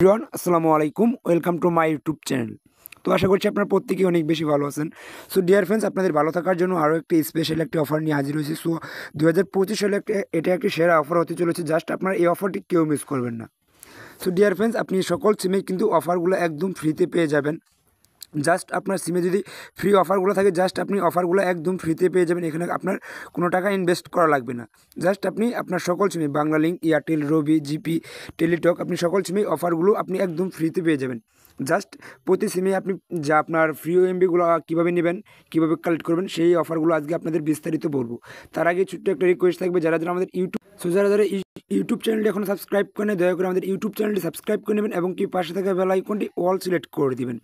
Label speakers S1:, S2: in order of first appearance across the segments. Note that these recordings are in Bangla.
S1: এভরিওয়ান আসসালামু আলাইকুম, welcome to my YouTube channel. তো আশা করছি আপনারা প্রত্যেকেই অনেক বেশি ভালো আছেন। সো ডিয়ার ফ্রেন্ডস, আপনাদের ভালো থাকার জন্য আরও একটি স্পেশাল একটি অফার নিয়ে হাজির হয়েছি। সো 2025 সালে এটা একটি সেরা অফার হতে চলেছে। জাস্ট আপনারা এই অফারটি কেউ মিস করবেন না। সো ডিয়ার ফ্রেন্ডস, আপনি সকল সিমে কিন্তু অফারগুলো একদম ফ্রিতে পেয়ে যাবেন। জাস্ট আপনার সিমে যদি ফ্রি অফারগুলো থাকে, জাস্ট আপনি অফারগুলো একদম ফ্রিতে পেয়ে যাবেন। এখানে আপনার কোনো টাকা ইনভেস্ট করা লাগবে না। জাস্ট আপনি আপনার সকল সিমে বাংলালিংক, এয়ারটেল, রবি, জিপি, টেলিটক, আপনি সকল সিমে অফারগুলো আপনি একদম ফ্রিতে পেয়ে যাবেন। জাস্ট প্রতি সিমে আপনি যা আপনার ফ্রি এমবিগুলো কীভাবে নেবেন, কীভাবে কালেক্ট করবেন, সেই অফারগুলো আজকে আপনাদের বিস্তারিত বলবো। তার আগে ছোট্ট একটা রিকোয়েস্ট থাকবে, যারা যারা আমাদের যারা ইউটিউব চ্যানেলটি এখন সাবস্ক্রাইব করে নেয়, দয়া করে আমাদের ইউটিউব চ্যানেলটি সাবস্ক্রাইব করে নেবেন এবং কি পাশে থাকা বেল আইকনটি অল সিলেক্ট করে দিবেন।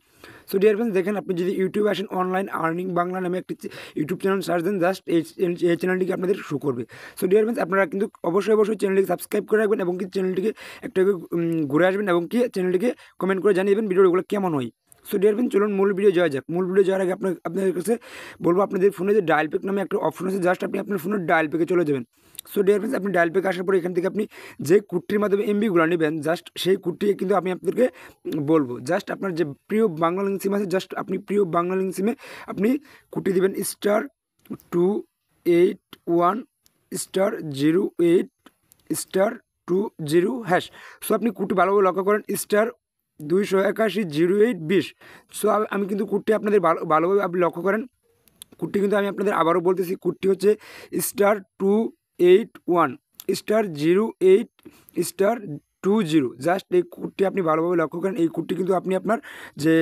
S1: সো ডিয়ার ফ্রেন্ডস, দেখেন আপনি যদি ইউটিউবে আসেন, অনলাইন আর্নিং বাংলা নামে একটি ইউটিউব চ্যানেল সার্চ দেন, জাস্ট এই চ্যানেলটিকে আপনাদের শো করবে। সো ডিয়ার ফ্রেন্ডস, আপনারা কিন্তু অবশ্যই চ্যানেলটিকে সাবস্ক্রাইব করে রাখবেন এবং কি চ্যানেলটিকে একটু ঘুরে আসবেন এবং কি চ্যানেলটিকে কমেন্ট করে জানিয়ে দেবেন ভিডিওগুলো কেমন হয়। সো ডিয়ার ফ্রেন্ডস, চলুন মূল ভিডিও যাওয়া যাক। মূল ভিডিও যাওয়ার আগে আপনাদের কাছে বলবো, আপনাদের ফোনে যে ডায়াল প্যাক নামে একটা অপশন আছে, জাস্ট আপনি আপনার ফোনের ডায়াল প্যাকে চলে যাবেন। সো ডিয়ার ফ্রেন্ডস, আপনি ডায়াল প্যাকে আসার পরে এখান থেকে আপনি যে কোডটির মাধ্যমে এমবিগুলো নেবেন, জাস্ট সেই কোডটি কিন্তু আমি আপনাদেরকে বলবো। জাস্ট আপনার যে প্রিয় বাংলালিংক সিম আছে, জাস্ট আপনি প্রিয় বাংলালিংক সিমে আপনি কোডটি দেবেন *281*08*20#। সো আপনি কোডটি ভালোভাবে লক্ষ্য করেন, *281*0820। সো আমি কিন্তু কোডটি আপনাদের ভালোভাবে আপনি লক্ষ্য করেন। কোডটি কিন্তু আমি আপনাদের আবারও বলতেছি, কোডটি হচ্ছে *281*08*20। জাস্ট এই কোডটি আপনি ভালোভাবে লক্ষ্য করেন। এই কোডটি কিন্তু আপনি আপনার যে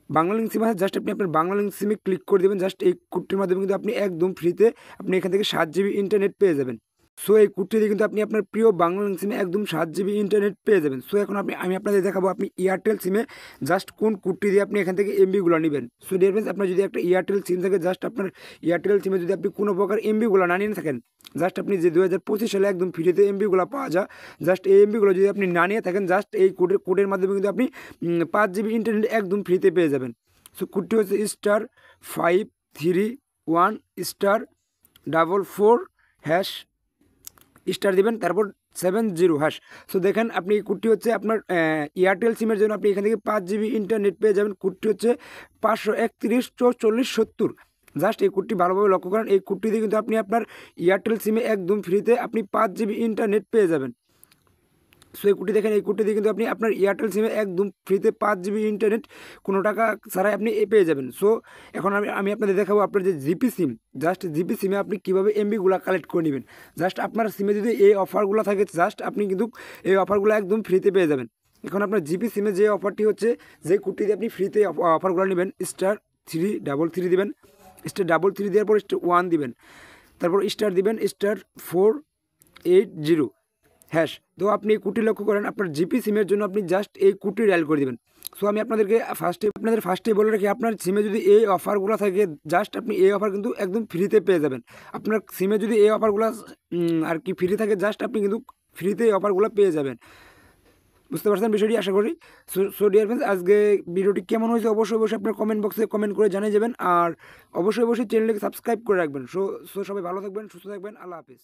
S1: বাংলালিংক সিম আছে, জাস্ট আপনি আপনার বাংলালিংক সিমে ক্লিক করে দেবেন। জাস্ট এই কোডটির মাধ্যমে কিন্তু আপনি একদম ফ্রিতে আপনি এখান থেকে 7 জিবি ইন্টারনেট পেয়ে যাবেন। সো এই কোডটি দিয়ে কিন্তু আপনি আপনার প্রিয় বাংলালিংক সিমে একদম 7 জিবি ইন্টারনেট পেয়ে যাবেন। সো এখন আমি আপনাদের দেখাবো আপনি এয়ারটেল সিমে জাস্ট কোন কোডটি দিয়ে আপনি এখান থেকে এমবিগুলো নেবেন। সো ডিয়ার ফ্রেন্ডস, আপনার যদি একটা এয়ারটেল সিম থাকে, জাস্ট আপনার এয়ারটেল সিমে যদি আপনি কোনো প্রকার এমবিগুলো না নিয়ে থাকেন, জাস্ট আপনি যে 2025 সালে একদম ফ্রিতে এমবিগুলো পাওয়া যায়, জাস্ট এই এমবিগুলো যদি আপনি না নিয়ে থাকেন, জাস্ট এই কোডের মাধ্যমে কিন্তু আপনি 5 জিবি ইন্টারনেট একদম ফ্রিতে পেয়ে যাবেন। সো কোডটি হচ্ছে *531*44# স্টার দিবেন, তারপর 70#। সো দেখেন আপনি এই কোডটি হচ্ছে আপনার এয়ারটেল সিমের জন্য আপনি এখান থেকে 5 জিবি ইন্টারনেট পেয়ে যাবেন। কোডটি হচ্ছে 531*4470। জাস্ট এই কোডটি ভালোভাবে লক্ষ্য করেন। এই কোডটি দিয়ে কিন্তু আপনি আপনার এয়ারটেল সিমে একদম ফ্রিতে আপনি 5 জিবি ইন্টারনেট পেয়ে যাবেন। সো এই কোডটি দেখেন, এই কোডটি দিয়ে কিন্তু আপনি আপনার এয়ারটেল সিমে একদম ফ্রিতে 5 জিবি ইন্টারনেট কোনো টাকা ছাড়াই আপনি পেয়ে যাবেন। সো এখন আমি আপনাদের দেখাবো আপনার যে জিপি সিম, জাস্ট জিপি সিমে আপনি কীভাবে এমবিগুলো কালেক্ট করে নেবেন। জাস্ট আপনার সিমে যদি এই অফারগুলো থাকে, জাস্ট আপনি কিন্তু এই অফারগুলো একদম ফ্রিতে পেয়ে যাবেন। এখন আপনার জিপি সিমে যে অফারটি হচ্ছে, যে কোডটি দিয়ে আপনি ফ্রিতে অফারগুলো নেবেন, *333 দিবেন, *333 দেওয়ার পর *1 দিবেন, তারপর স্টার দিবেন, *480#। তো আপনি এই কোডটি লক্ষ্য করেন, আপনার জিপি সিমের জন্য আপনি জাস্ট এই কোডটি ডায়াল করে দেবেন। সো আমি আপনাদেরকে ফার্স্টে বলে রাখি, আপনার সিমে যদি এই অফারগুলো থাকে, জাস্ট আপনি এই অফার কিন্তু একদম ফ্রিতে পেয়ে যাবেন। আপনার সিমে যদি এই অফারগুলো আর কি ফ্রি থাকে, জাস্ট আপনি কিন্তু ফ্রিতে এই অফারগুলো পেয়ে যাবেন। বুঝতে পারছেন বিষয়টি, আশা করি। সো ডিয়ার ফ্রেন্ডস, আজকে ভিডিওটি কেমন হয়েছে অবশ্যই আপনার কমেন্ট বক্সে কমেন্ট করে জানিয়ে যাবেন। আর অবশ্যই চ্যানেলটিকে সাবস্ক্রাইব করে রাখবেন। সো সবাই ভালো থাকবেন, সুস্থ থাকবেন, আল্লাহ হাফিজ।